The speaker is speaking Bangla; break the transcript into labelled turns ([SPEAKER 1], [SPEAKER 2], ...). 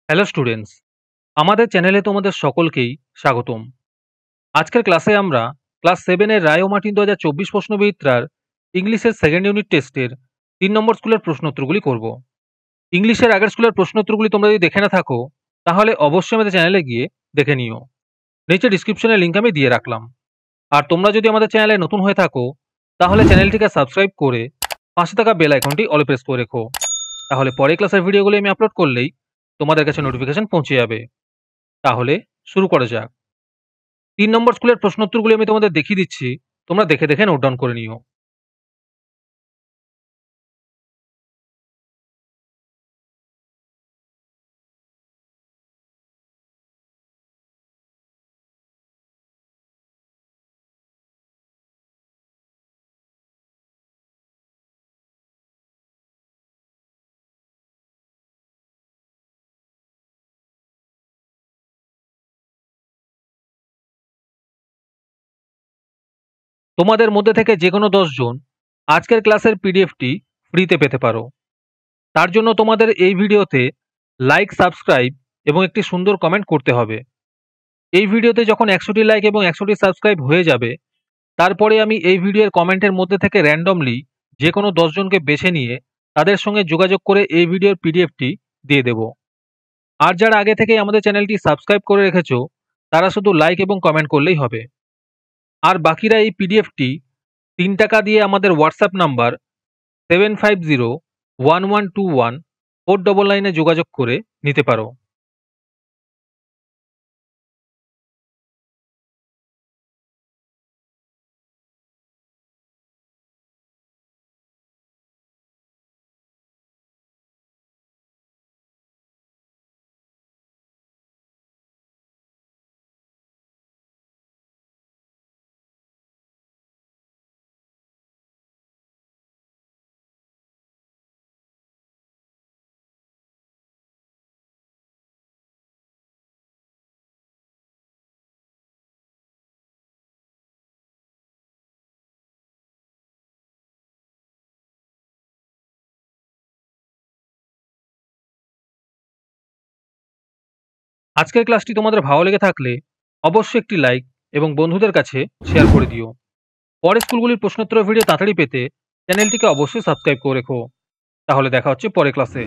[SPEAKER 1] হ্যালো স্টুডেন্টস, আমাদের চ্যানেলে তোমাদের সকলকেই স্বাগতম। আজকের ক্লাসে আমরা ক্লাস 7 এর রায় ও মার্টিন 2024 প্রশ্নবিচিত্রার ইংলিশের সেকেন্ড ইউনিট টেস্টের 3 নম্বর স্কুলের প্রশ্নোত্তরগুলি করব। ইংলিশের আগের স্কুলের প্রশ্নোত্তরগুলি তোমরা যদি দেখে না থাকো তাহলে অবশ্যই আমাদের চ্যানেলে গিয়ে দেখে নিও। নিচে ডিসক্রিপশনে লিঙ্ক আমি দিয়ে রাখলাম। আর তোমরা যদি আমাদের চ্যানেলে নতুন হয়ে থাকো তাহলে চ্যানেলটিকে সাবস্ক্রাইব করে পাশে থাকা বেল আইকনটি অলে প্রেস করে রেখো। তাহলে পরে ক্লাসের ভিডিওগুলি আমি আপলোড করলেই তোমাদের কাছে নোটিফিকেশন পৌঁছে যাবে। তাহলে শুরু করা যাক। 3 নম্বর স্কুলের প্রশ্নোত্তরগুলি আমি তোমাদের দেখিয়ে দিচ্ছি, তোমরা দেখে দেখে নোট ডাউন করে নিও। তোমাদের মধ্যে থেকে যে কোনো 10 জন আজকের ক্লাসের পিডিএফটি ফ্রিতে পেতে পারো। তার জন্য তোমাদের এই ভিডিওতে লাইক, সাবস্ক্রাইব এবং একটি সুন্দর কমেন্ট করতে হবে। এই ভিডিওতে যখন 100টি লাইক এবং 100টি সাবস্ক্রাইব হয়ে যাবে, তারপরে আমি এই ভিডিওর কমেন্টের মধ্যে থেকে র্যান্ডমলি যে কোনো 10 জনকে বেছে নিয়ে তাদের সঙ্গে যোগাযোগ করে এই ভিডিওর পিডিএফটি দিয়ে দেব। আর যারা আগে থেকেই আমাদের চ্যানেলটি সাবস্ক্রাইব করে রেখেছো তারা শুধু লাইক এবং কমেন্ট করলেই হবে। আর বাকিরা এই পিডিএফটি 3 টাকা দিয়ে আমাদের হোয়াটসঅ্যাপ নাম্বার 7501121499 এ যোগাযোগ করে নিতে পারো। আজকের ক্লাসটি তোমাদের ভালো লেগে থাকলে অবশ্যই একটি লাইক এবং বন্ধুদের কাছে শেয়ার করে দিও। পরের স্কুলগুলির প্রশ্নোত্তর ভিডিও তাড়াতাড়ি পেতে চ্যানেলটিকে অবশ্যই সাবস্ক্রাইব করে রেখো। তাহলে দেখা হচ্ছে পরের ক্লাসে।